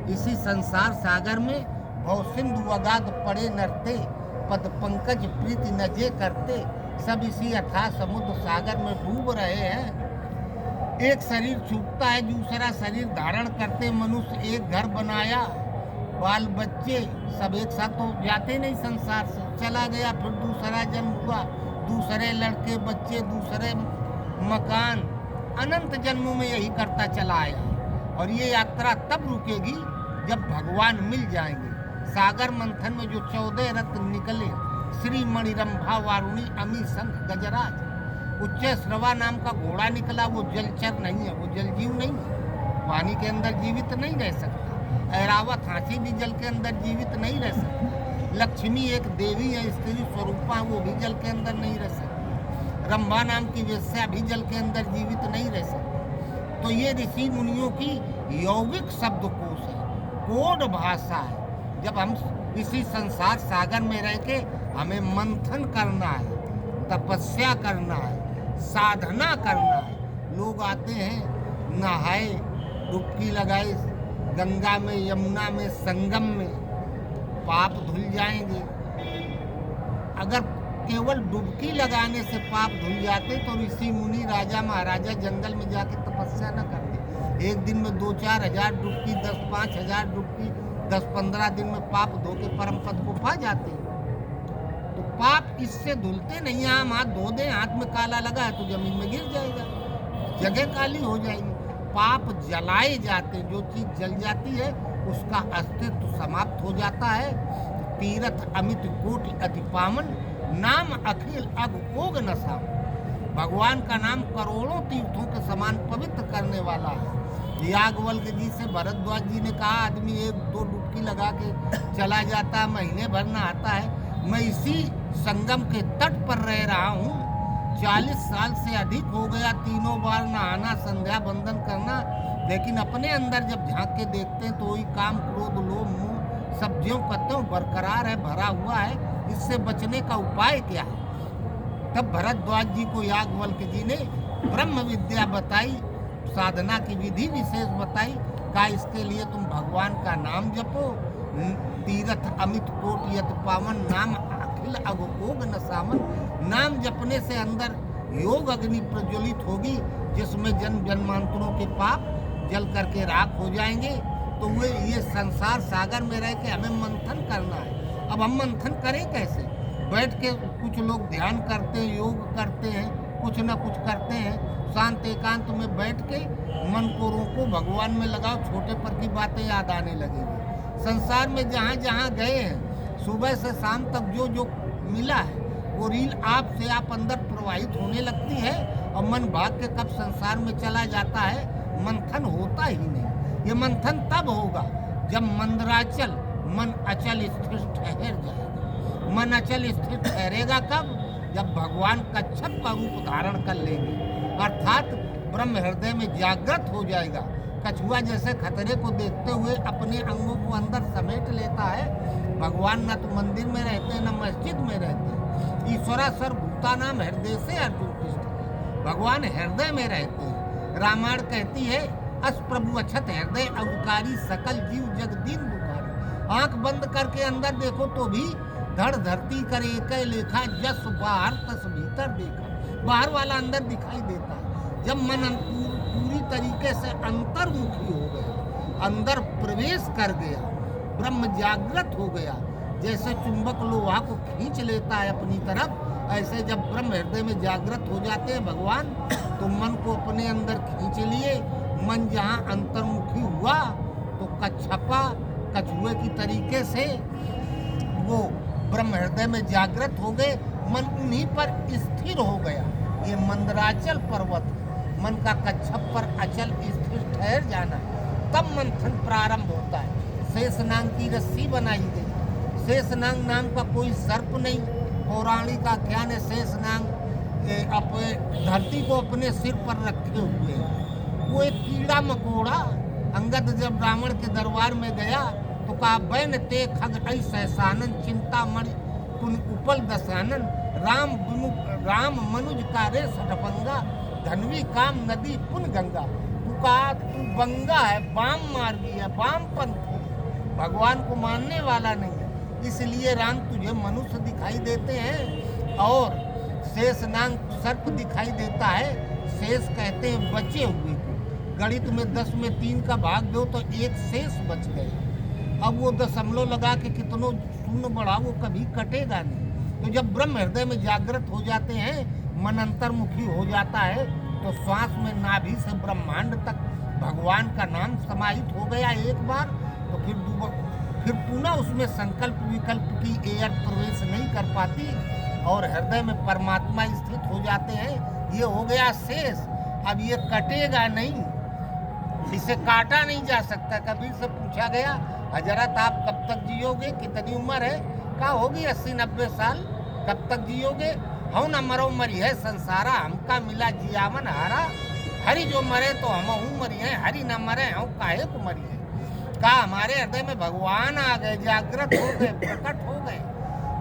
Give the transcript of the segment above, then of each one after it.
इसी संसार सागर में भव सिंधु अगाध पड़े नरते, पद पंकज प्रीति नजे करते। सब इसी अथाह समुद्र सागर में डूब रहे हैं। एक शरीर छूटता है, दूसरा शरीर धारण करते। मनुष्य एक घर बनाया, बाल बच्चे सब एक साथ तो जाते नहीं संसार से, चला गया। फिर दूसरा जन्म हुआ, दूसरे लड़के बच्चे, दूसरे मकान, अनंत जन्मों में यही करता चला आया। और ये यात्रा तब रुकेगी जब भगवान मिल जाएंगे। सागर मंथन में जो 14 रत्न निकले, श्री मणिरंभा वारुणी अमी शंख गजराज। उच्च श्रवा नाम का घोड़ा निकला, वो जलचर नहीं है, वो जलजीव नहीं है, पानी के अंदर जीवित नहीं रह सकता। ऐरावत हाथी भी जल के अंदर जीवित नहीं रह सकता। लक्ष्मी एक देवी है, स्त्री स्वरूपा, वो भी जल के अंदर नहीं रह सकती। रंभा नाम की वेश्या भी जल के अंदर जीवित नहीं रह सकती। तो ये ऋषि मुनियों की यौगिक शब्दकोश है, कोड भाषा है। जब हम इसी संसार सागर में रह के हमें मंथन करना है, तपस्या करना है, साधना करना है। लोग आते हैं, नहाए, डुबकी लगाए गंगा में, यमुना में, संगम में, पाप धुल जाएंगे। अगर केवल डुबकी लगाने से पाप धुल जाते तो ऋषि मुनि राजा महाराजा जंगल में जाके तपस्या न करते। एक दिन में 2-4 हजार डुबकी, 10-5 हजार डुबकी, 10-15 दिन में पाप धो के परम पद को पा जाते। तो पाप इससे धुलते नहीं। हम हाथ धो दें, हाथ में काला लगा है तो जमीन में गिर जाएगा, जगह काली हो जाएगी। पाप जलाए जाते, जो चीज जल जाती है उसका अस्तित्व समाप्त हो जाता है। तीरथ अमित कोटि अति पावन, नाम अखिल अग ओग नशा। भगवान का नाम करोड़ों तीर्थों के समान पवित्र करने वाला है। याज्ञवल्क्य जी से भरद्वाज जी ने कहा, आदमी 1-2 डुबकी लगा के चला जाता है, महीने भर नहाता है। मैं इसी संगम के तट पर रह रहा हूँ, 40 साल से अधिक हो गया, 3 बार नहाना, संध्या बंदन करना, लेकिन अपने अंदर जब झांक के देखते हैं तो वही काम, क्रोध, लोभ, मोह सब ज्यों कत्यों बरकरार है, भरा हुआ है। इससे बचने का उपाय क्या है? तब भरद्वाज जी को याज्ञवल्क्य जी ने ब्रह्म विद्या बताई, साधना की विधि विशेष बताई। का इसके लिए तुम भगवान का नाम जपो। तीरथ अमित कोटि अति पावन, नाम अखिल अघोग न सामन। नाम जपने से अंदर योग अग्नि प्रज्वलित होगी, जिसमें जन्म जन्मांतरों के पाप जल करके राख हो जाएंगे। तो वे ये संसार सागर में रह के हमें मंथन करना है। अब हम मंथन करें कैसे? बैठ के कुछ लोग ध्यान करते हैं, योग करते हैं, कुछ ना कुछ करते हैं। शांत एकांत में बैठ के मन को रोको, भगवान में लगाओ, छोटे पर की बातें याद आने लगेंगी। संसार में जहाँ जहाँ गए हैं, सुबह से शाम तक जो जो मिला है वो रील आप से आप अंदर प्रवाहित होने लगती है और मन भाग के कब संसार में चला जाता है, मंथन होता ही नहीं। ये मंथन तब होगा जब मंदराचल मन अचल स्थिर ठहर जाएगा। मन अचल स्थिर ठहरेगा कब? जब भगवान कच्छप का रूप धारण कर लेंगे, अर्थात ब्रह्म हृदय में जागृत हो जाएगा। कछुआ जैसे खतरे को देखते हुए अपने अंगों को अंदर समेट लेता है, भगवान न तो मंदिर में रहते हैं न मस्जिद में रहते हैं। ईश्वरा सर्वभूता नाम हृदय से अर्जुन तिष्ठति। भगवान हृदय में रहते हैं। रामायण कहती है, अस प्रभु अछत हृदय अवकारी, सकल जीव जग दीन दुखारी। आंख बंद करके अंदर देखो तो भी धड़ धरती करे कै लेखा, जस बाहर तस भीतर देखा। बाहर वाला अंदर दिखाई देता है। जब मन पूरी तरीके से अंतर्मुखी हो गया, अंदर प्रवेश कर गया, ब्रह्म जागृत हो गया, जैसे चुंबक लोहा को खींच लेता है अपनी तरफ, ऐसे जब ब्रह्म हृदय में जागृत हो जाते हैं भगवान, तो मन को अपने अंदर खींच लिए। मन जहाँ अंतर्मुखी हुआ तो कच्छपा कछुए की तरीके से वो ब्रह्म हृदय में जागृत हो गए। मन उन्हीं पर स्थिर हो गया। ये मंदराचल पर्वत, मन का कच्छप पर अचल स्थिर ठहर जाना, तब मंथन प्रारंभ होता है। शेषनाग की रस्सी बनाई गई। शेषनाग नाम का कोई सर्प नहीं, पौराणिक आख्यान है। शेषनाग धरती को अपने सिर पर रखे हुए हैं। वो एक कीड़ा मकोड़ा। अंगद जब रावण के दरबार में गया तो कहा, बैन ते खग ऐ सानन, चिंता मणि पुन उपल दसानन, राम मनुज का रे सटपंगा, धनवी काम नदी पुन गंगा। तू कहा तू बंगा है, वाम मार्गी है, वाम पंथी, भगवान को मानने वाला नहीं है। इसलिए राम तुझे मनुष्य दिखाई देते हैं और शेष नाग सर्प दिखाई देता है। शेष कहते हैं बचे हुए को। गणित में 10 में 3 का भाग दो तो एक शेष बच गए। अब वो दशमलव लगा के कितनों शून्य बढ़ा वो कभी कटेगा नहीं। तो जब ब्रह्म हृदय में जागृत हो जाते हैं, मन अंतर्मुखी हो जाता है, तो श्वास में नाभि से ब्रह्मांड तक भगवान का नाम समाहित हो गया एक बार, तो फिर पुनः उसमें संकल्प विकल्प की एयर प्रवेश नहीं कर पाती और हृदय में परमात्मा स्थित हो जाते हैं। ये हो गया शेष। अब ये कटेगा नहीं, इसे काटा नहीं जा सकता। कबीर से पूछा गया, हजरत आप कब तक जियोगे, कितनी उम्र है? कहा होगी 80-90 साल। कब तक जियोगे? हूँ न मरो मरी है संसारा, हमका मिला जियावन हारा। हरि जो मरे तो हम मरी है, हरि न मरे हूँ काहे को मरी है। कहा हमारे हृदय में भगवान आ गए, जागृत हो गए, प्रकट हो गए।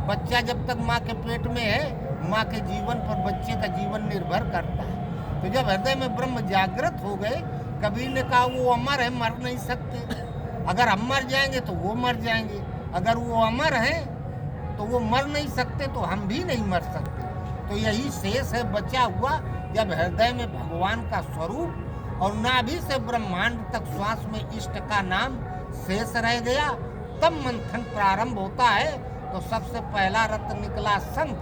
बच्चा जब तक माँ के पेट में है, माँ के जीवन पर बच्चे का जीवन निर्भर करता है। तो जब हृदय में ब्रह्म जागृत हो गए, कबीर ने कहा वो अमर है, मर नहीं सकते। अगर हम मर जाएंगे तो वो मर जाएंगे, अगर वो अमर हैं तो वो मर नहीं सकते, तो हम भी नहीं मर सकते। तो यही शेष है बचा हुआ। जब हृदय में भगवान का स्वरूप और नाभि से ब्रह्मांड तक श्वास में इष्ट का नाम शेष रह गया, तब मंथन प्रारंभ होता है। तो सबसे पहला रत्न निकला शंख।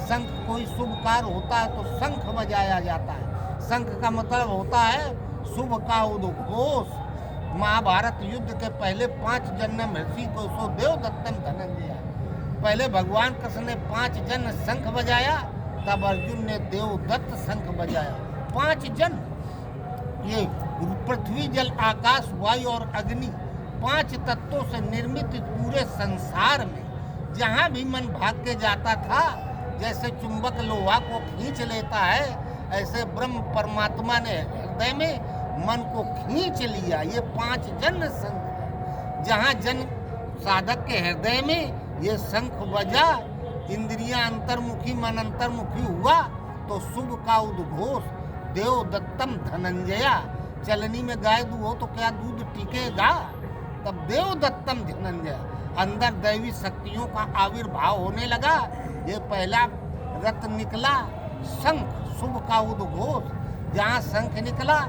शंख कोई शुभ कार्य होता है तो शंख बजाया जाता है। शंख का मतलब होता है शुभ का उद्घोष। महाभारत युद्ध के पहले 5 जन्म ऋषि को सो देवदत्तम धनंजय। पहले भगवान कृष्ण ने 5 जन शंख बजाया, तब अर्जुन ने देवदत्त शंख बजाया। 5 जन, ये पृथ्वी जल आकाश वायु और अग्नि 5 तत्वों से निर्मित पूरे संसार में जहाँ भी मन भाग के जाता था, जैसे चुंबक लोहा को खींच लेता है, ऐसे ब्रह्म परमात्मा ने हृदय में मन को खींच लिया। ये 5 जन शंख, जहाँ जन साधक के हृदय में ये शंख बजा, इंद्रियां अंतर्मुखी मन अंतर्मुखी हुआ, तो शुभ का उद्घोष देवदत्तम धनंजया। चलनी में गाय दूध हो तो क्या दूध टिकेगा? तब देवदत्तम धनंजया, अंदर दैवी शक्तियों का आविर्भाव होने लगा। ये पहला रत्न निकला शंख, शुभ का उद्घोष। जहाँ शंख निकला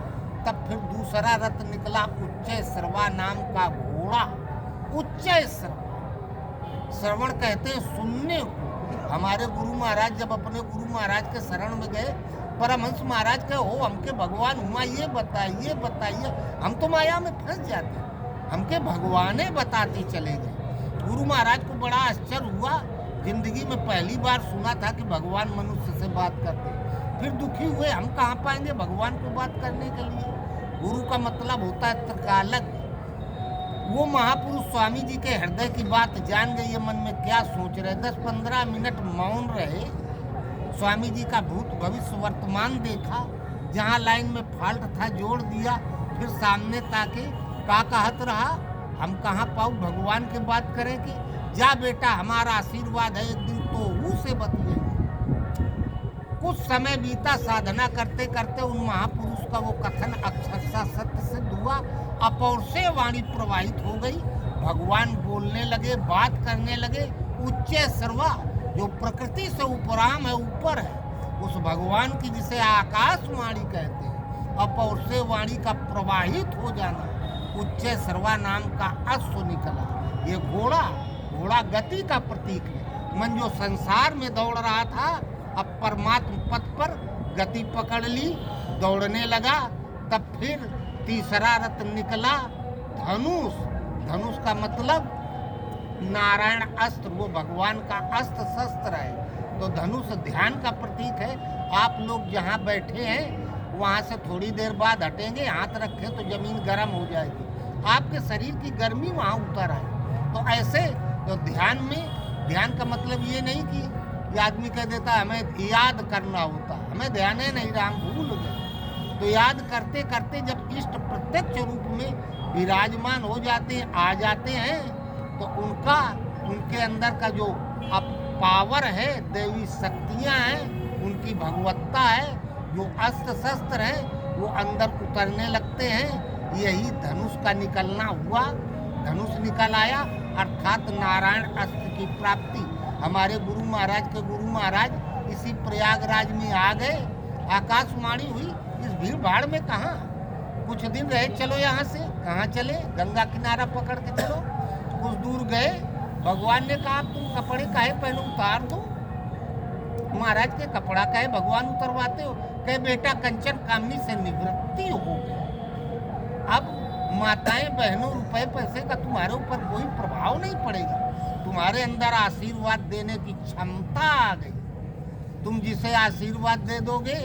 तब फिर दूसरा रत्न निकला उच्चय श्रवा नाम का घोड़ा। उच्चय श्रवण कहते हैं सुनने को। हमारे गुरु महाराज जब अपने गुरु महाराज के शरण में गए, परमहंस महाराज कहे हो हमके भगवान हुआ ये बताइए बताइए। हम तो माया में फंस जाते, हमके भगवाने बताते चले गए। गुरु महाराज को बड़ा आश्चर्य हुआ, जिंदगी में पहली बार सुना था कि भगवान मनुष्य से बात करते। फिर दुखी हुए, हम कहाँ पाएंगे भगवान को बात करने के लिए। गुरु का मतलब होता है त्रिकालज्ञ। वो महापुरुष स्वामी जी के हृदय की बात जान गए, ये मन में क्या सोच रहे। 10-15 मिनट मौन रहे, स्वामी जी का भूत भविष्य वर्तमान देखा, जहाँ लाइन में फॉल्ट था जोड़ दिया, फिर सामने ताके का कहत रहा, हम कहाँ पाऊ भगवान के बात करेंगे। जा बेटा हमारा आशीर्वाद है, एक दिन तो से बतिएंगे। कुछ समय बीता, साधना करते करते उन महापुरुष का वो कथन अक्षरशः सत्य सिद्ध हुआ। अपौरुषेय वाणी प्रवाहित हो गई, भगवान बोलने लगे, बात करने लगे। उच्चय सर्वा, जो प्रकृति से उपराम है, ऊपर है, उस भगवान की जिसे आकाशवाणी कहते हैं, अपौरुषेय वाणी का प्रवाहित हो जाना। उच्चय सर्वा नाम का अश्व निकला। ये घोड़ा गति का प्रतीक है। मन जो संसार में दौड़ रहा था, अब परमात्म पथ पर गति पकड़ ली, दौड़ने लगा। तब फिर तीसरा रत्न निकला धनुष। धनुष का मतलब नारायण अस्त्र, वो भगवान का अस्त्र शस्त्र है। तो धनुष ध्यान का प्रतीक है। आप लोग जहाँ बैठे हैं वहाँ से थोड़ी देर बाद हटेंगे, हाथ रखें तो जमीन गर्म हो जाएगी, आपके शरीर की गर्मी वहाँ उतर आए। तो ऐसे तो ध्यान में, ध्यान का मतलब ये नहीं कि आदमी कह देता है हमें याद करना होता, हमें ध्यान है नहीं रहा, हम भूल गए। तो याद करते करते जब इष्ट प्रत्यक्ष रूप में विराजमान हो जाते हैं, आ जाते हैं, तो उनके अंदर का जो अब पावर है, दैवी शक्तियाँ हैं, उनकी भगवत्ता है, जो अस्त्र शस्त्र है वो अंदर उतरने लगते हैं। यही धनुष का निकलना हुआ। धनुष निकल निकल आया, अर्थात नारायण अस्त्र की प्राप्ति। हमारे गुरु महाराज इसी प्रयागराज में आ गए। आकाशवाणी हुई, इस भीड़ भाड़ में कहाँ कुछ दिन रहे, चलो यहाँ से। कहाँ चले? गंगा किनारा पकड़ के चलो। कुछ दूर गए, भगवान ने कहा तुम कपड़े काहे पहनो, उतार दो। महाराज के कपड़ा काहे भगवान उतरवाते हो? कहे बेटा कंचन कामनी से निवृत्ति हो गई। अब माताएं बहनों, रुपए पैसे का तुम्हारे ऊपर कोई प्रभाव नहीं पड़ेगा। तुम्हारे अंदर आशीर्वाद देने की क्षमता आ गई। तुम जिसे आशीर्वाद दे दोगे,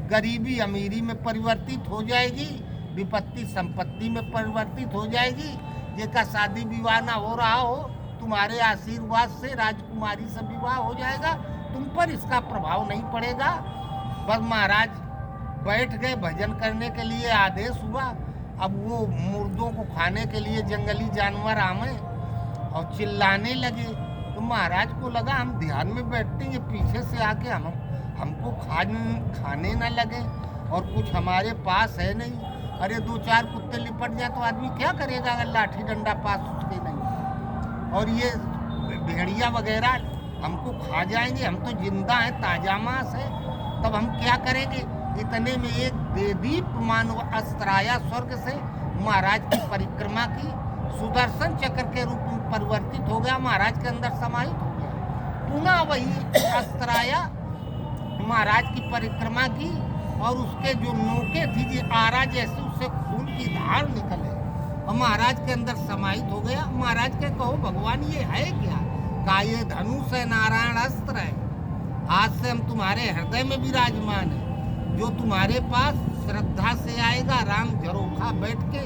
गरीबी अमीरी में परिवर्तित हो जाएगी, विपत्ति संपत्ति में परिवर्तित हो जाएगी। जिसका शादी विवाह ना हो रहा हो, तुम्हारे आशीर्वाद से राजकुमारी से विवाह हो जाएगा। तुम पर इसका प्रभाव नहीं पड़ेगा। बस महाराज बैठ गए, भजन करने के लिए आदेश हुआ। अब वो मुर्दों को खाने के लिए जंगली जानवर आए और चिल्लाने लगे। तो महाराज को लगा हम ध्यान में बैठते हैं, पीछे से आके हमको खाने न लगे, और कुछ हमारे पास है नहीं। अरे दो चार कुत्ते लिपट जाए तो आदमी क्या करेगा अगर लाठी डंडा पास उसके नहीं। और ये भेड़िया वगैरह हमको खा जाएंगे, हम तो जिंदा हैं, ताजा मांस है, तब हम क्या करेंगे। इतने में एक देदीप मानव अस्त्र आया स्वर्ग से, महाराज की परिक्रमा की, सुदर्शन चक्र के रूप में परिवर्तित हो गया, महाराज के अंदर समाहित हो गया। पुनः वही अस्त्र आया, महाराज की परिक्रमा की, और उसके जो नोके थी जी आरा जैसे, उससे खून की धार निकले और महाराज के अंदर समाहित हो गया। महाराज के कहो भगवान ये है क्या? का ये धनुष है, नारायण अस्त्र है। आज से हम तुम्हारे हृदय में विराजमान है। जो तुम्हारे पास श्रद्धा से आएगा, राम झरोखा बैठ के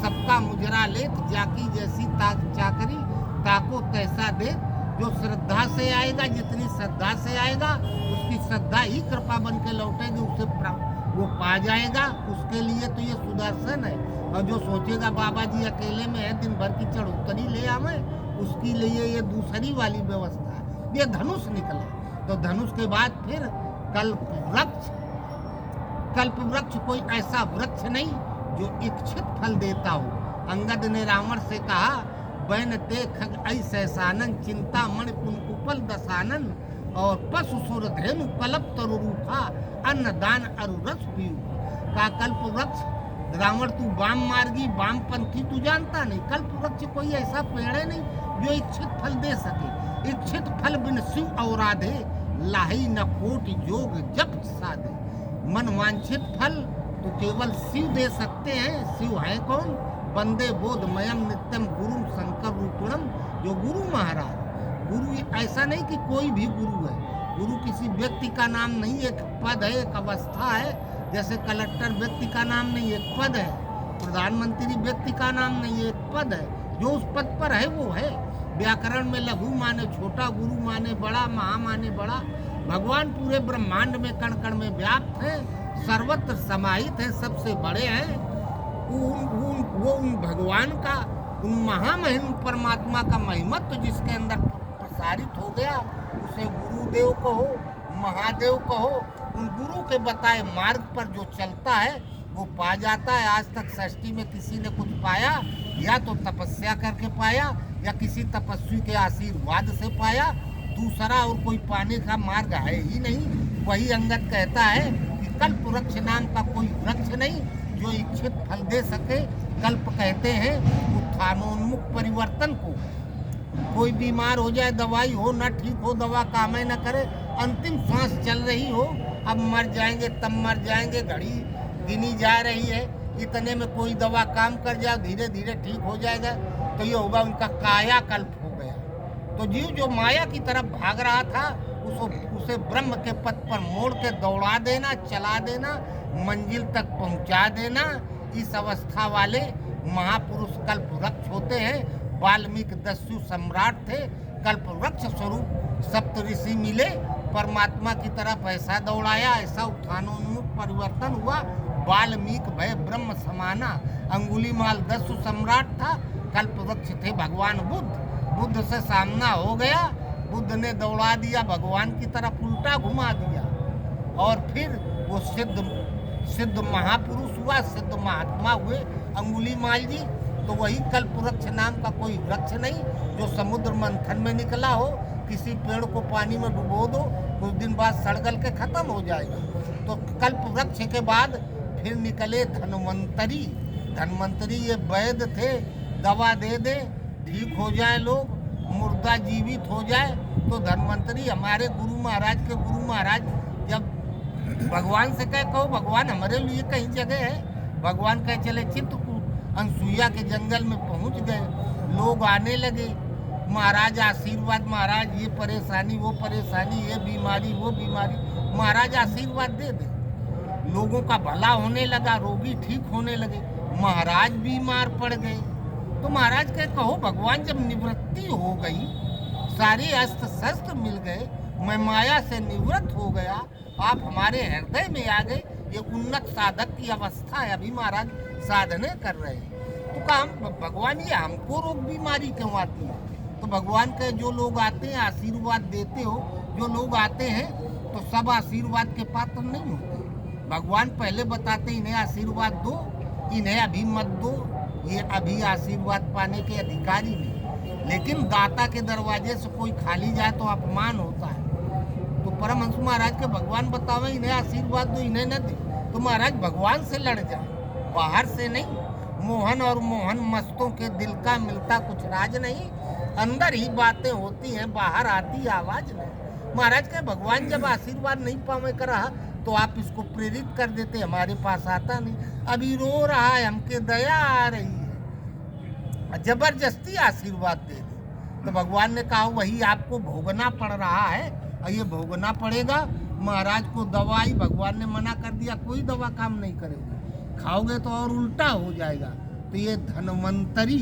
सबका मुजरा लेत, जाकी जैसी चाकरी ताको तैसा दे। जो श्रद्धा से आएगा, जितनी श्रद्धा से आएगा, उसकी श्रद्धा ही कृपा बन के लौटेगी, उसे वो पा जाएगा। उसके लिए तो ये सुदर्शन है। और जो सोचेगा बाबा जी अकेले में है, दिन भर की चढ़ोतरी ले आवे, उसके लिए ये दूसरी वाली व्यवस्था है। ये धनुष निकला, तो धनुष के बाद फिर कल्प वृक्ष कोई ऐसा वृक्ष नहीं जो इच्छित फल देता हो। अंगद ने रावण से कहा, बैन ते खग ऐसे सानन, चिंता मणि कुंकुपल दसानन, और पशु सुर धेनु कल्प तरु रूखा, अन्न दान अरु रस पीऊ। का कल्प वृक्ष, रावण तू वाम मार्गी वामपंथी तू जानता नहीं। कल्प वृक्ष कोई ऐसा पेड़ है नहीं जो इच्छित फल दे सके। इच्छित फल बिन शिव औराधे, लाही न कोट योग जप साधे। मन वांछित फल तो केवल शिव दे सकते हैं। शिव है कौन? बंदे बोधमयम नित्यम गुरु शंकर रूपिणम, जो गुरु महाराज। गुरु ऐसा नहीं कि कोई भी गुरु है। गुरु किसी व्यक्ति का नाम नहीं, एक पद है, एक अवस्था है। जैसे कलेक्टर व्यक्ति का नाम नहीं, एक पद है। प्रधानमंत्री व्यक्ति का नाम नहीं, एक पद है। जो उस पद पर है वो है। व्याकरण में लघु माने छोटा, गुरु माने बड़ा, महा माने बड़ा। भगवान पूरे ब्रह्मांड में कण कण में व्याप्त है, सर्वत्र समाहित है, सबसे बड़े हैं। वो उन भगवान का, उन महामहिम परमात्मा का महिमत्व जिसके अंदर प्रसारित हो गया, उसे गुरुदेव कहो, महादेव कहो। उन गुरु के बताए मार्ग पर जो चलता है वो पा जाता है। आज तक सृष्टि में किसी ने कुछ पाया, या तो तपस्या करके पाया, या किसी तपस्वी के आशीर्वाद से पाया। दूसरा और कोई पाने का मार्ग है ही नहीं। वही अंगद कहता है कि कल्प वृक्ष नाम का कोई वृक्ष नहीं जो इच्छित फल दे सके। कल्प कहते हैं उत्थानोन्मुख परिवर्तन को। कोई बीमार हो जाए, दवाई हो ना ठीक हो, दवा काम न करे, अंतिम सांस चल रही हो, अब मर जाएंगे तब मर जाएंगे, घड़ी गिनी जा रही है, इतने में कोई दवा काम कर जाए, धीरे धीरे ठीक हो जाएगा, तो ये होगा उनका कायाकल्प हो गया। तो जीव जो माया की तरफ भाग रहा था, उसे ब्रह्म के पथ पर मोड़ के दौड़ा देना, चला देना, मंजिल तक पहुंचा देना। इस अवस्था वाले महापुरुष कल्प वृक्ष होते हैं। वाल्मीकि दस्यु सम्राट थे, कल्प वृक्ष स्वरूप सप्त ऋषि मिले, परमात्मा की तरफ ऐसा दौड़ाया, ऐसा उत्थानोन्मुख परिवर्तन हुआ। वाल्मीकि भय ब्रह्म समाना, अंगुलीमाल दस्यु सम्राट था, कल्प वृक्ष थे भगवान बुद्ध। बुद्ध से सामना हो गया, बुद्ध ने दौड़ा दिया भगवान की तरफ, उल्टा घुमा दिया, और फिर वो सिद्ध महापुरुष हुआ, सिद्ध महात्मा हुए अंगुलीमाल जी। तो वही कल्पवृक्ष नाम का कोई वृक्ष नहीं जो समुद्र मंथन में निकला हो। किसी पेड़ को पानी में डुबो दो, कुछ दिन बाद सड़गल के खत्म हो जाएगा। तो कल्पवृक्ष के बाद फिर निकले धन्वंतरी। धन्वंतरी ये वैद्य थे, दवा दे दे ठीक हो जाए लोग, मुर्दा जीवित हो जाए। तो धन्वंतरी हमारे गुरु महाराज के गुरु महाराज जब भगवान से कहो भगवान हमारे लिए कहीं जगह है, भगवान कहे चले चित्रकूट। अनसुईया के जंगल में पहुंच गए, लोग आने लगे, महाराज आशीर्वाद, महाराज ये परेशानी वो परेशानी, ये बीमारी वो बीमारी, महाराज आशीर्वाद दे दे। लोगों का भला होने लगा, रोगी ठीक होने लगे, महाराज बीमार पड़ गए। तो महाराज के कहो भगवान जब निवृत्ति हो गई, सारे अस्त्र शस्त्र मिल गए, मैं माया से निवृत्त हो गया, आप हमारे हृदय में आ गए, ये उन्नत साधक की अवस्था है, अभी महाराज साधने कर रहे हैं। तो कहा भगवान ये हमको रोग बीमारी क्यों आती है? तो भगवान के जो लोग आते हैं आशीर्वाद देते हो, जो लोग आते हैं तो सब आशीर्वाद के पात्र नहीं होते। भगवान पहले बताते इन्हें आशीर्वाद दो, इन्हें अभी मत दो, ये अभी आशीर्वाद पाने के अधिकारी नहीं। लेकिन दाता के दरवाजे से कोई खाली जाए तो अपमान होता है। तो परमहंस महाराज के भगवान बतावे इन्हें आशीर्वाद दो, इन्हें न दे, तो महाराज भगवान से लड़ जाए, बाहर से नहीं। मोहन और मोहन मस्तों के दिल का मिलता कुछ राज नहीं, अंदर ही बातें होती हैं, बाहर आती आवाज नहीं। महाराज के भगवान जब आशीर्वाद नहीं पावे कर रहा तो आप इसको प्रेरित कर देते, हमारे पास आता नहीं, अभी रो रहा है, हमके दया आ रही है, जबरदस्ती आशीर्वाद दे दे। तो भगवान ने कहा वही आपको भोगना पड़ रहा है और ये भोगना पड़ेगा। महाराज को दवाई भगवान ने मना कर दिया, कोई दवा काम नहीं करेगी, खाओगे तो और उल्टा हो जाएगा। तो ये धन्वंतरी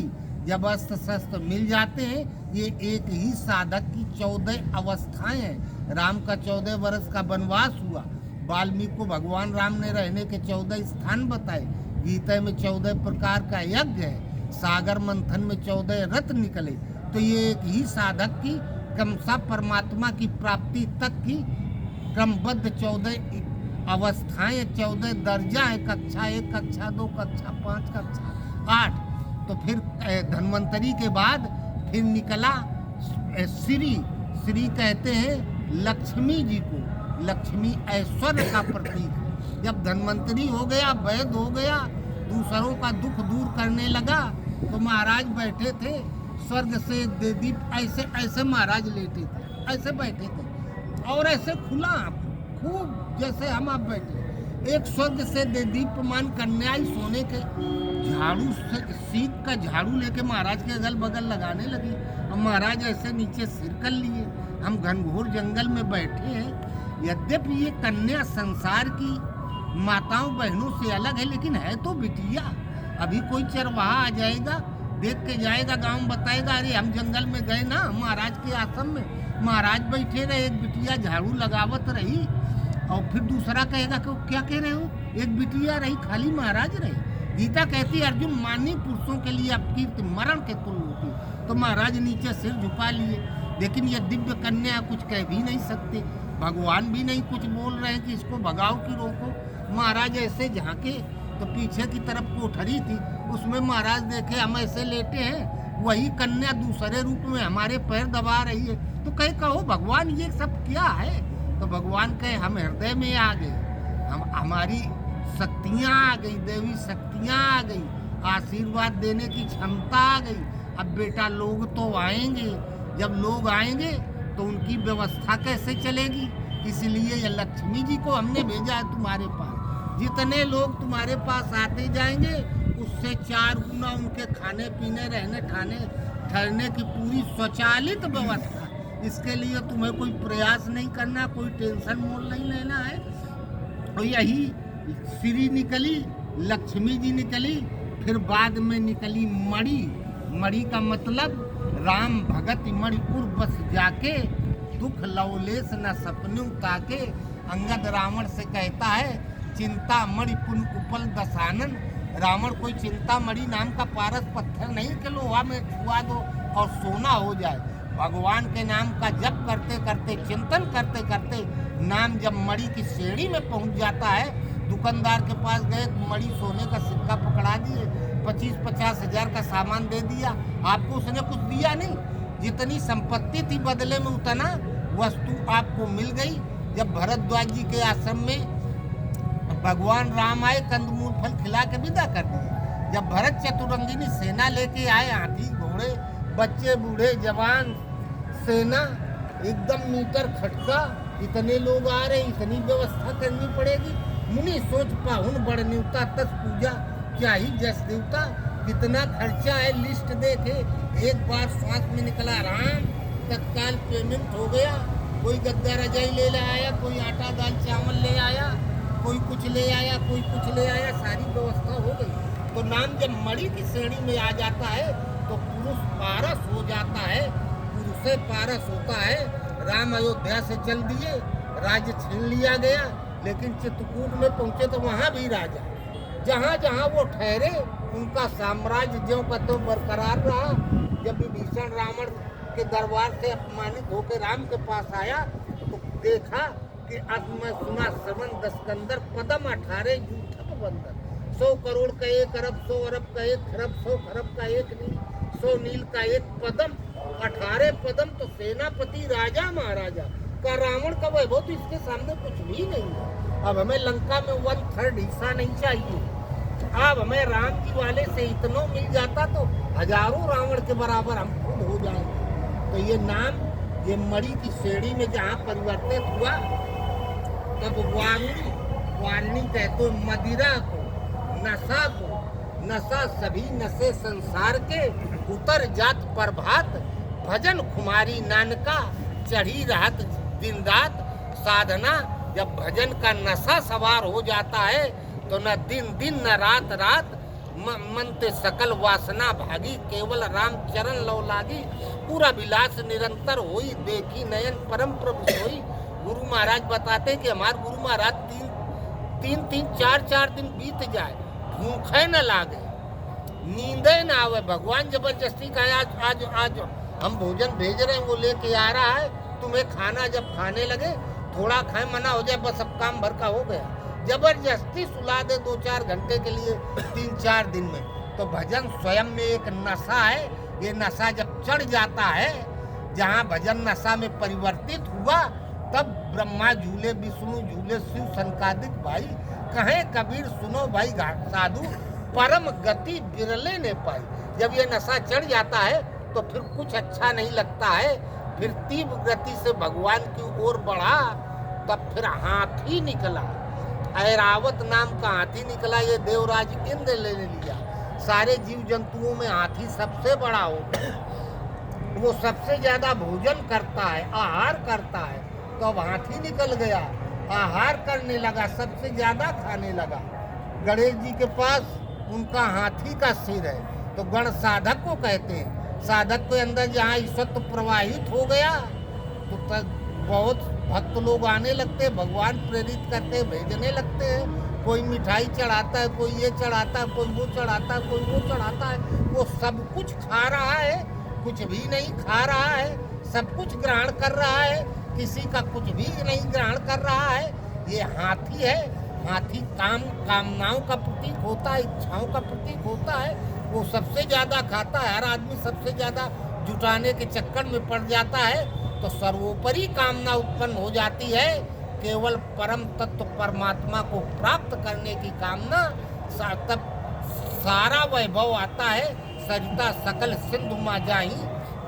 जब अस्त्र शस्त्र मिल जाते हैं, ये एक ही साधक की 14 अवस्थाएं हैं। राम का 14 वर्ष का वनवास हुआ, वाल्मीकि को भगवान राम ने रहने के 14 स्थान बताए, गीता में 14 प्रकार का यज्ञ है, सागर मंथन में 14 रथ निकले। तो ये एक ही साधक की क्रमशः परमात्मा की प्राप्ति तक की क्रमबद्ध 14 अवस्थाएं, 14 दर्जा है, कक्षा 1, कक्षा 2, कक्षा 5, कक्षा 8। तो फिर धन्वंतरी के बाद फिर निकला श्री कहते हैं लक्ष्मी जी को, लक्ष्मी ऐश्वर्य का प्रतीक। जब धन्वंतरी हो गया, वैद्य हो गया, दूसरों का दुख दूर करने लगा, तो महाराज बैठे थे स्वर्ग से दीप, ऐसे ऐसे महाराज लेटे थे, ऐसे बैठे थे और ऐसे खुला खूब जैसे हम आप बैठे। एक स्वर्ग से दीप्यमान कन्या सोने के झाड़ू से सीख का झाड़ू लेके महाराज के अगल बगल लगाने लगी। अब महाराज ऐसे नीचे सिर कर लिए, हम घनघोर जंगल में बैठे हैं। यद्यपि ये कन्या संसार की माताओं बहनों से अलग है, लेकिन है तो बिटिया। अभी कोई चरवाहा आ जाएगा, देख के जाएगा, गांव बताएगा, अरे हम जंगल में गए ना महाराज के आश्रम में, महाराज बैठे रहे, एक बिटिया झाड़ू लगावत रही, और फिर दूसरा कहेगा कि क्या कह रहे हो, एक बिटिया रही, खाली महाराज रहे। गीता कहती है अर्जुन मानी पुरुषों के लिए अपकीर्ति मरण के तुल्य होती। तो महाराज नीचे सिर झुका लिए, लेकिन ये दिव्य कन्या कुछ कह भी नहीं सकते, भगवान भी नहीं कुछ बोल रहे हैं कि इसको भगाओ कि रोको। महाराज ऐसे झांके तो पीछे की तरफ कोठरी थी, उसमें महाराज देखे हम ऐसे लेटे हैं, वही कन्या दूसरे रूप में हमारे पैर दबा रही है। तो कहे कहो भगवान ये सब क्या है? तो भगवान कहे हम हृदय में आ गए, हम हमारी शक्तियाँ आ गई, देवी शक्तियाँ आ गई, आशीर्वाद देने की क्षमता आ गई। अब बेटा लोग तो आएंगे, जब लोग आएंगे तो उनकी व्यवस्था कैसे चलेगी, इसलिए ये लक्ष्मी जी को हमने भेजा है तुम्हारे पास। जितने लोग तुम्हारे पास आते जाएंगे उससे 4 गुना उनके खाने पीने रहने ठहरने की पूरी स्वचालित व्यवस्था। इसके लिए तुम्हें कोई प्रयास नहीं करना, कोई टेंशन मोल नहीं लेना है। और यही श्री निकली, लक्ष्मी जी निकली, फिर बाद में निकली मणि। मणि का मतलब राम भगत मणि उर बस जाके, दुख लवलेस न सपने ताके। अंगद रावण से कहता है चिंता मणि पुन उपल दसानन। रावण कोई चिंता मणि नाम का पारस पत्थर नहीं कि लोहा में छुआ दो और सोना हो जाए। भगवान के नाम का जप करते करते, चिंतन करते करते नाम जब मणि की श्रेणी में पहुंच जाता है, दुकानदार के पास गए, मणि सोने का सिक्का पकड़ा दिए, 25-50 हजार का सामान दे दिया, आपको उसने कुछ दिया नहीं। जितनी संपत्ति थी बदले में उतना वस्तु आपको मिल गई। जब भरद्वाज जी के आश्रम में भगवान राम आए, कंदमूल फल खिला के विदा कर दिए। जब भरत चतुरंगिनी सेना लेके आए, हाथी घोड़े बच्चे बूढ़े जवान सेना एकदम मीटर खटका, इतने लोग आ रहे, इतनी व्यवस्था करनी पड़ेगी। मुनि सोच पाहुन बड़ न्यूता तस पूजा क्या ही जस देवता। कितना खर्चा है लिस्ट देखे, एक बार सांस में निकला राम, तत्काल पेमेंट हो गया। कोई गद्दा रजाई ले आया, कोई आटा दाल चावल ले आया, कोई कुछ ले आया, कोई कुछ ले आया, सारी व्यवस्था हो गई। तो नाम जब मणि की श्रेणी में आ जाता है तो पुरुष पारस हो जाता है, पुरुष से पारस होता है। राम अयोध्या से चल दिए, राज्य छीन लिया गया, लेकिन चित्रकूट में पहुंचे तो वहाँ भी राजा, जहाँ जहाँ वो ठहरे उनका साम्राज्य ज्यों का त्यों बरकरार रहा। जब विभीषण रावण के दरबार से अपमानित होकर राम के पास आया तो देखा कि अब मैं सुना श्रवण दस्कंदर पदम 18 जूठक बंदर। 100 करोड़ का 1 अरब, 100 अरब का 1 खरब, 100 खरब का 1 नील, 100 नील का 1 पदम, 18 पदम तो सेनापति राजा महाराजा का। रावण का वैभव तो इसके सामने कुछ भी नहीं है। अब हमें लंका में 1/3 हिस्सा नहीं चाहिए। अब हमें राम जी वाले से इतना मिल जाता तो हजारों रावण के बराबर हम खुद हो जाएंगे। तो ये नाम, ये मणि की श्रेणी में जहाँ परिवर्तित हुआ, तब वाणी कहते मदिरा को, नशा को, नशा सभी नशे संसार के, उतर जात प्रभात भजन खुमारी नानका, चढ़ी रहत दिन रात साधना। जब भजन का नशा सवार हो जाता है तो न दिन दिन न रात रात, मन ते सकल वासना भागी, केवल राम चरण लो लागी। पूरा विलास निरंतर होई, देखी नयन परम प्रभु सोई। गुरु महाराज बताते कि हमारे गुरु महाराज तीन 4 दिन बीत जाए, भूखे न लागे, नींदे न आवे। भगवान जबरदस्ती कहे आज हम भोजन भेज रहे हैं, वो लेके आ रहा है, तुम्हें खाना। जब खाने लगे थोड़ा खाए, मना हो जाए, बस अब काम भर का हो गया। जबरदस्ती सुला दे 2-4 घंटे के लिए 3-4 दिन में। तो भजन स्वयं में एक नशा है। ये नशा जब चढ़ जाता है, जहाँ भजन नशा में परिवर्तित हुआ, तब ब्रह्मा झूले, विष्णु झूले, शिव सनकादिक भाई। कहे कबीर सुनो भाई साधु, परम गति बिरले ने पाई। जब ये नशा चढ़ जाता है तो फिर कुछ अच्छा नहीं लगता है। फिर तीव्र गति से भगवान की ओर बढ़ा, तब फिर हाथी निकला, ऐरावत नाम का हाथी निकला। ये देवराज इंद्र ले लिया। सारे जीव जंतुओं में हाथी सबसे बड़ा होता है, वो सबसे ज्यादा भोजन करता है, आहार करता है। तो अब हाथी निकल गया, आहार करने लगा, सबसे ज्यादा खाने लगा। गणेश जी के पास उनका हाथी का सिर है, तो गण साधक को कहते हैं। साधक के अंदर जहाँ ईश्वर प्रवाहित हो गया तो बहुत भक्त लोग आने लगते हैं, भगवान प्रेरित करते, भेजने लगते हैं। कोई मिठाई चढ़ाता है, कोई ये चढ़ाता है, कोई वो चढ़ाता है, कोई वो चढ़ाता है। वो सब कुछ खा रहा है, कुछ भी नहीं खा रहा है, सब कुछ ग्रहण कर रहा है, किसी का कुछ भी नहीं ग्रहण कर रहा है। ये हाथी है। हाथी कामनाओं का प्रतीक होता है, इच्छाओं का प्रतीक होता है। वो सबसे ज़्यादा खाता है। हर आदमी सबसे ज़्यादा जुटाने के चक्कर में पड़ जाता है, तो सर्वोपरि कामना उत्पन्न हो जाती है। केवल परम तत्व परमात्मा को प्राप्त करने की कामना, तब सारा वैभव आता है। सरिता सकल सिंधु मा जाही,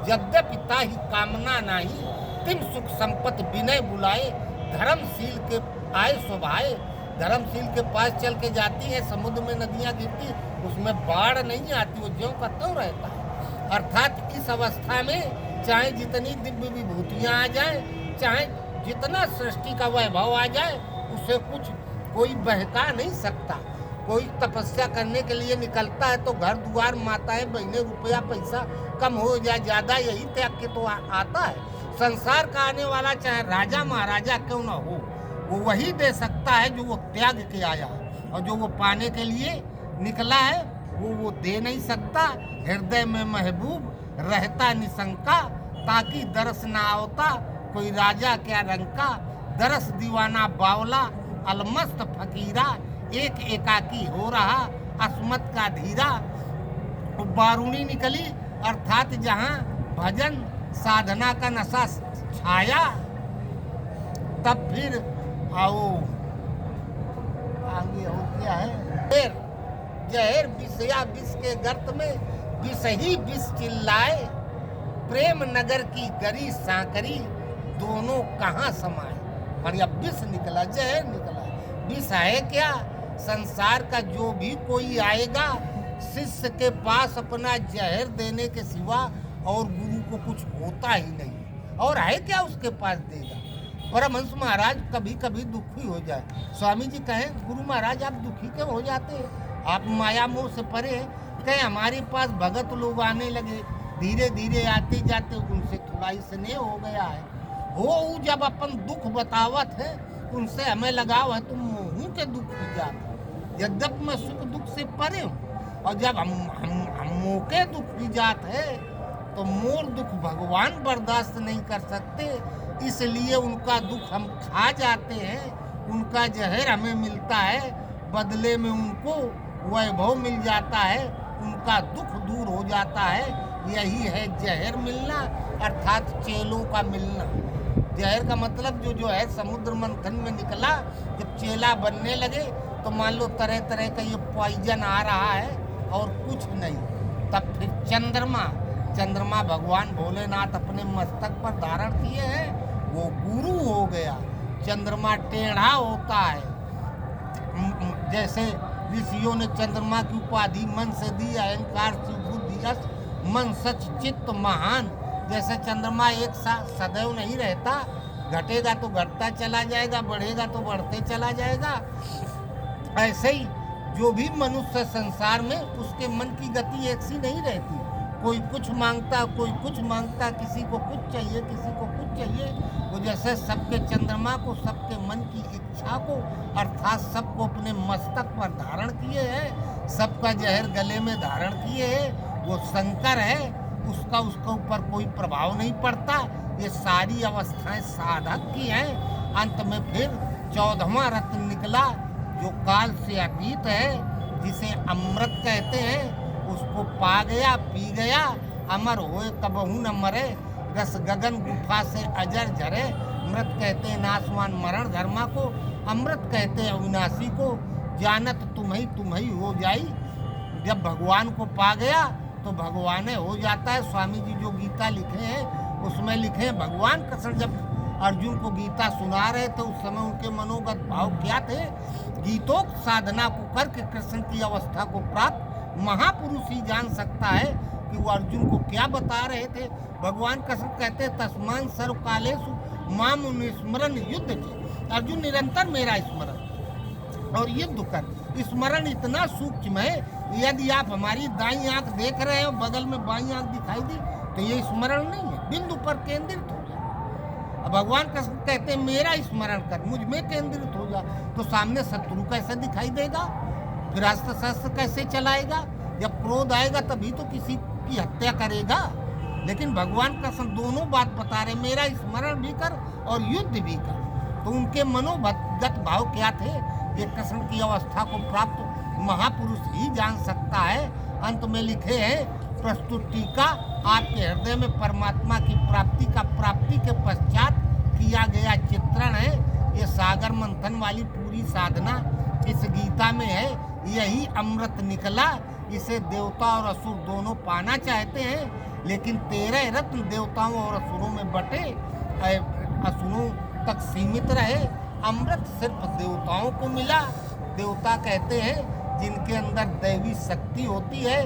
यद्यपि ताहि कामना नाही। तिम सुख संपत्ति विनय बुलाए, धर्मशील के आए स्वभाए। धर्मशील के पास चल के जाती है, समुद्र में नदियाँ गिरती, उसमें बाढ़ नहीं आती, वो ज्यों का त्यों रहता है। अर्थात इस अवस्था में चाहे जितनी दिव्य विभूतियाँ आ जाए, चाहे जितना सृष्टि का वैभव आ जाए, उसे कुछ कोई बहका नहीं सकता। कोई तपस्या करने के लिए निकलता है तो घर द्वार, माताएं बहनें, रुपया पैसा कम हो जाए ज़्यादा, यही त्याग के तो आता है। संसार का आने वाला चाहे राजा महाराजा क्यों ना हो, वो वही दे सकता है जो वो त्याग के आया, और जो वो पाने के लिए निकला है वो दे नहीं सकता। हृदय में महबूब रहता निशंका, ताकि दरस ना आवता कोई राजा क्या रंका। दरस दीवाना बावला अलमस्त फकीरा, एक एकाकी हो रहा असमत का धीरा। बारूणी निकली, अर्थात जहाँ भजन साधना का नशा छाया, तब फिर आओ आगे और क्या है। फिर जहर विष या विष के गर्त में विष ही विष चिल्लाए, प्रेम नगर की गरी सांकरी दोनों कहाँ समाए। और यह विष निकला, जहर निकला। विष है क्या? संसार का जो भी कोई आएगा शिष्य के पास अपना जहर देने के सिवा और गुरु को कुछ होता ही नहीं, और है क्या उसके पास देगा। परमहंस महाराज कभी कभी दुखी हो जाए, स्वामी जी कहें गुरु महाराज आप दुखी क्यों हो जाते हैं, आप माया मोह से परे। कहें हमारे पास भगत लोग आने लगे, धीरे धीरे आते जाते उनसे थोड़ा स्नेह हो गया है। हो जब अपन दुख बतावत है उनसे हमें लगाव है, तुम मोह के दुख हो जाते। यद्यप मैं सुख दुख से परे हूँ, और जब हम मोह के दुख भी जात है तो मोर दुख भगवान बर्दाश्त नहीं कर सकते, इसलिए उनका दुख हम खा जाते हैं। उनका जहर हमें मिलता है, बदले में उनको वैभव मिल जाता है, उनका दुख दूर हो जाता है। यही है जहर मिलना, अर्थात चेलों का मिलना। जहर का मतलब जो है समुद्र मंथन में निकला, जब चेला बनने लगे तो मान लो तरह तरह का ये पॉइजन आ रहा है और कुछ नहीं। तब फिर चंद्रमा भगवान भोलेनाथ अपने मस्तक पर धारण किए हैं, वो गुरु हो गया। चंद्रमा टेढ़ा होता है, जैसे ऋषियों ने चंद्रमा की उपाधि मन से दी, अहंकार से बुद्धि यश मन सच चित्त महान। जैसे चंद्रमा एक साथ सदैव नहीं रहता, घटेगा तो घटता चला जाएगा, बढ़ेगा तो बढ़ते चला जाएगा। ऐसे ही जो भी मनुष्य संसार में, उसके मन की गति एक सी नहीं रहती। कोई कुछ मांगता, कोई कुछ मांगता, किसी को कुछ चाहिए, किसी को कुछ चाहिए। वो जैसे सबके चंद्रमा को, सबके मन की इच्छा को, अर्थात सबको अपने मस्तक पर धारण किए हैं, सबका जहर गले में धारण किए हैं। वो शंकर है, उसका ऊपर कोई प्रभाव नहीं पड़ता। ये सारी अवस्थाएं साधक की हैं। अंत में फिर 14वां रत्न निकला, जो काल से अतीत है, जिसे अमृत कहते हैं। उसको पा गया, पी गया, अमर होए कबहू न मरे, रस गगन गुफा से अजर झरे। मृत कहते हैं नाशवान मरण धर्मा को, अमृत कहते हैं अविनाशी को। जानत तुम ही हो जाई। जब भगवान को पा गया तो भगवान हो जाता है। स्वामी जी जो गीता लिखे हैं उसमें लिखे हैं, भगवान कृष्ण जब अर्जुन को गीता सुना रहे थे उस समय उनके मनोगत भाव क्या थे। गीतोक्त साधना को करके कृष्ण की अवस्था को प्राप्त महापुरुष ही जान सकता है कि वो अर्जुन को क्या बता रहे थे। भगवान कृष्ण कहते तस्मान सर्व कालेषु माम स्मरण युद्ध की। अर्जुन निरंतर मेरा स्मरण और युद्ध कर। स्मरण इतना सूक्ष्म है, यदि आप हमारी दाईं आंख देख रहे हो, बगल में बाईं आंख दिखाई दी, तो ये स्मरण नहीं है, बिंदु पर केंद्रित हो जा। भगवान कृष्ण कहते हैं मेरा स्मरण कर, मुझ में केंद्रित हो जा। तो सामने शत्रु कैसे दिखाई देगा, फिर अस्त्र शस्त्र कैसे चलाएगा। जब क्रोध आएगा तभी तो किसी की हत्या करेगा। लेकिन भगवान कृष्ण दोनों बात बता रहे, मेरा स्मरण भी कर और युद्ध भी कर। तो उनके मनोगत भाव क्या थे, ये कृष्ण की अवस्था को प्राप्त महापुरुष ही जान सकता है। अंत में लिखे हैं प्रस्तुत टीका, आपके हृदय में परमात्मा की प्राप्ति के पश्चात किया गया चित्रण है। ये सागर मंथन वाली पूरी साधना इस गीता में है। यही अमृत निकला, इसे देवता और असुर दोनों पाना चाहते हैं, लेकिन 13 रत्न देवताओं और असुरों में बटे, असुरों तक सीमित रहे। अमृत सिर्फ देवताओं को मिला। देवता कहते हैं जिनके अंदर दैवी शक्ति होती है,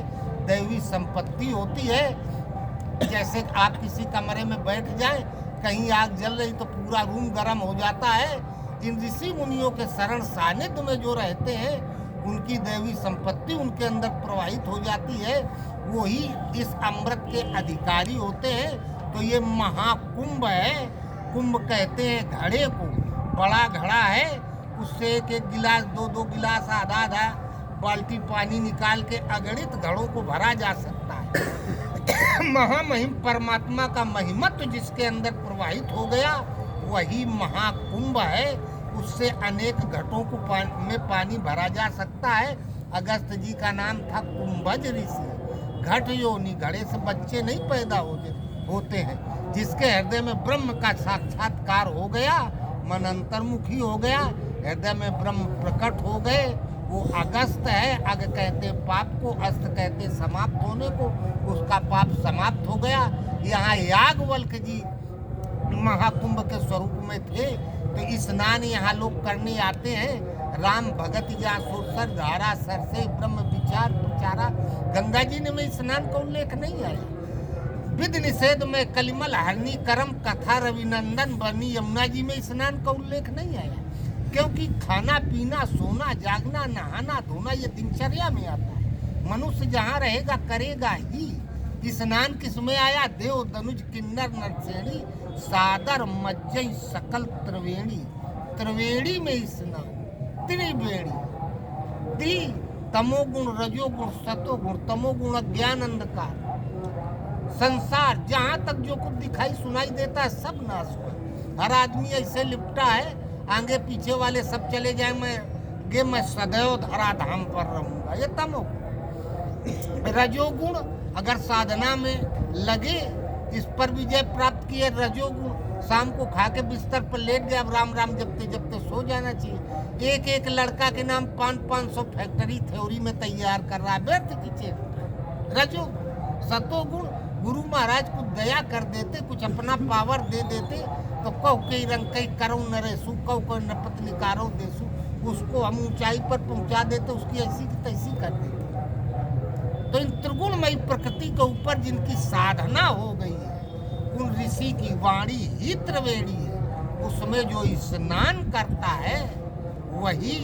दैवी संपत्ति होती है। जैसे आप किसी कमरे में बैठ जाएं, कहीं आग जल रही तो पूरा रूम गर्म हो जाता है। इन ऋषि मुनियों के शरण सानिध्य में जो रहते हैं, उनकी दैवी संपत्ति उनके अंदर प्रवाहित हो जाती है, वो ही इस अमृत के अधिकारी होते हैं। तो ये महाकुंभ है। कुंभ कहते हैं घड़े को, बड़ा घड़ा है, उससे एक गिलास, दो गिलास, आधा बाल्टी पानी निकाल के अगणित घड़ों को भरा जा सकता है। महामहिम परमात्मा का महिमत्व जिसके अंदर प्रवाहित हो गया, वही महाकुंभ है। उससे अनेक घटों को में पानी भरा जा सकता है। अगस्त जी का नाम था कुंभज ऋषि। घट योनि, घड़े से बच्चे नहीं पैदा होते हैं। जिसके हृदय में ब्रह्म का साक्षात्कार हो गया, मन अंतर्मुखी हो गया, हृदय में ब्रह्म प्रकट हो गए, वो अगस्त है। अग कहते पाप को, अस्त कहते समाप्त होने को, उसका पाप समाप्त हो गया। यहाँ याज्ञवल्क्य जी महाकुंभ के स्वरूप में थे, तो स्नान यहाँ लोग करने आते हैं। राम भगत जा सुरसर धारा सर से ब्रह्म विचार प्रचारा। गंगा जी ने में स्नान का उल्लेख नहीं आया। विध निषेध में कलिमल हरनी करम कथा रविनंदन बनी। यमुना जी में स्नान का उल्लेख नहीं आया, क्योंकि खाना पीना सोना जागना नहाना धोना ये दिनचर्या में आता है। मनुष्य जहाँ रहेगा करेगा ही। स्नान किसमें आया? देव धनुज किन्नर नरसेणी सादर मज्जई सकल त्रिवेणी। त्रिवेणी में स्नान, त्रिवेणी, त्रि तमोगुण रजोगुण सतोगुण, तमोगुण अज्ञान अंधकार। संसार जहाँ तक जो कुछ दिखाई सुनाई देता है सब नाश हुआ। हर आदमी ऐसे लिपटा है, आगे पीछे वाले सब चले जाए, मैं सदैव धराधाम पर रहूंगा, ये तमोगुण। रजोगुण अगर साधना में लगे, इस पर विजय प्राप्त किए। रजोगुण शाम को खा के बिस्तर पर लेट गया, अब राम राम जपते जपते सो जाना चाहिए। एक एक लड़का के नाम 500 फैक्ट्री थ्योरी में तैयार कर रहा है, व्यर्थ की चेष्टा। रजोगुण। सतोगुण गुरु महाराज कुछ दया कर देते, कुछ अपना पावर दे देते, तो कौ कई रंग कई करो नरेसु, कौ कोई नपत निकारो देसु, उसको हम ऊंचाई पर पहुंचा देते, उसकी ऐसी की तैसी कर देते। तो इन त्रिगुणमयी प्रकृति के ऊपर जिनकी साधना हो गई है, उन ऋषि की वाणी ही त्रिवेणी है। उसमें जो स्नान करता है वही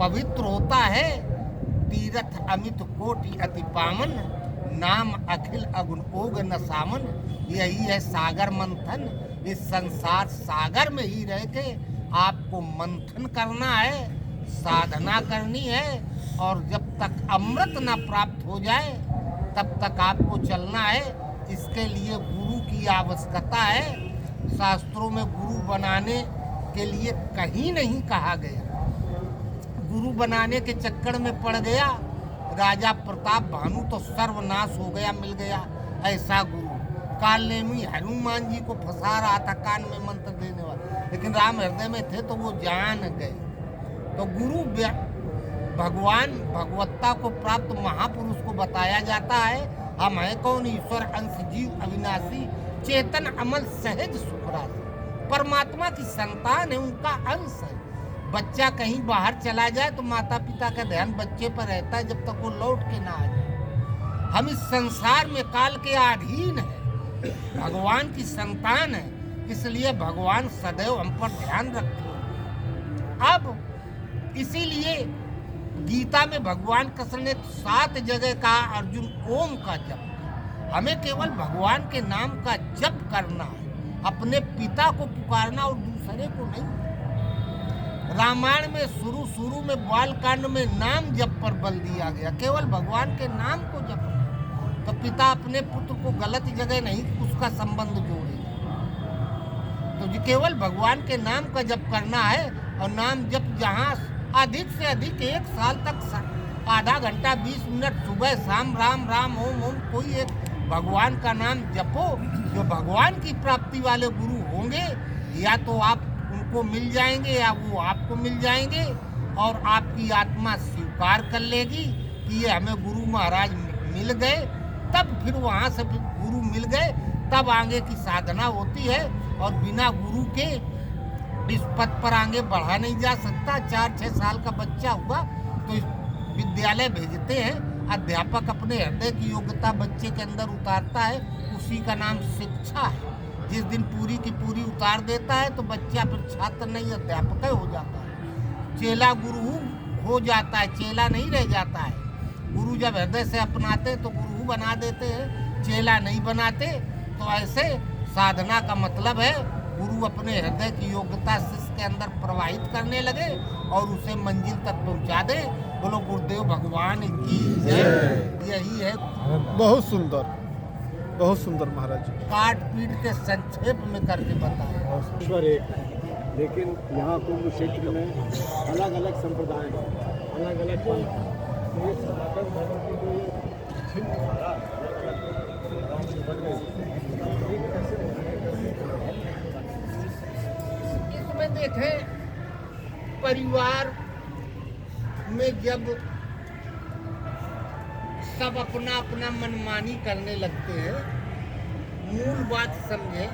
पवित्र होता है। तीर्थ अमित कोटि अति पावन, नाम अखिल अगुण ओग न सामन। यही है सागर मंथन। इस संसार सागर में ही रह के आपको मंथन करना है, साधना करनी है, और जब तक अमृत न प्राप्त हो जाए तब तक आपको चलना है। इसके लिए गुरु की आवश्यकता है। शास्त्रों में गुरु बनाने के लिए कहीं नहीं कहा गया। गुरु बनाने के चक्कर में पड़ गया राजा प्रताप भानु, तो सर्वनाश हो गया, मिल गया ऐसा गुरु। कालनेमी हनुमान जी को फंसा रहा था कान में मंत्र देने वाला, लेकिन राम हृदय में थे तो वो जान गए। तो गुरु भगवान भगवत्ता को प्राप्त महापुरुष को बताया जाता है। हम है कौन? ईश्वर अंश जीव अविनाशी, चेतन अमल सहज सुखराशि। परमात्मा की संतान है, उनका अंश है। बच्चा कहीं बाहर चला जाए तो माता पिता का ध्यान बच्चे पर रहता है जब तक वो लौट के ना आ जाए। हम इस संसार में काल के अधीन है, भगवान की संतान है, इसलिए भगवान सदैव हम पर ध्यान रखते हैं। अब इसीलिए गीता में भगवान कृष्ण ने 7 जगह कहा अर्जुन ओम का जप। हमें केवल भगवान के नाम का जप करना है, अपने पिता को पुकारना और दूसरे को नहीं। रामायण में शुरू में बाल कांड में नाम जप पर बल दिया गया, केवल भगवान के नाम को जप। तो पिता अपने पुत्र को गलत जगह नहीं उसका संबंध जोड़ेगा। तो केवल भगवान के नाम का जप करना है, और नाम जप जहाँ अधिक से अधिक 1 साल तक आधा घंटा 20 मिनट सुबह शाम राम राम ओम ओम कोई एक भगवान का नाम जपो। जो भगवान की प्राप्ति वाले गुरु होंगे, या तो आप उनको मिल जाएंगे या वो आपको मिल जाएंगे, और आपकी आत्मा स्वीकार कर लेगी कि ये हमें गुरु महाराज मिल गए। तब फिर वहाँ से गुरु मिल गए, तब आगे की साधना होती है। और बिना गुरु के इस पद पर आगे बढ़ा नहीं जा सकता। 4-6 साल का बच्चा हुआ तो विद्यालय भेजते हैं, अध्यापक अपने हृदय की योग्यता बच्चे के अंदर उतारता है, उसी का नाम शिक्षा है। जिस दिन पूरी की पूरी उतार देता है तो बच्चा फिर छात्र नहीं अध्यापक हो जाता है। चेला गुरु हो जाता है, चेला नहीं रह जाता है। गुरु जब हृदय से अपनाते तो गुरु बना देते हैं, चेला नहीं बनाते। तो ऐसे साधना का मतलब है गुरु अपने हृदय की योग्यता शिष्य के अंदर प्रवाहित करने लगे और उसे मंजिल तक पहुंचा दे। बोलो गुरुदेव भगवान की जय। यही है। बहुत सुंदर महाराज जी। काट पीट के संक्षेप में करके बताया। ईश्वर एक है, लेकिन यहाँ कुंभ क्षेत्र में अलग अलग संप्रदाय हैं, अलग अलग पंथ हैं। तो ये सनातन धर्म की जो इसमें देखें, परिवार में जब सब अपना अपना मनमानी करने लगते हैं, मूल बात समझे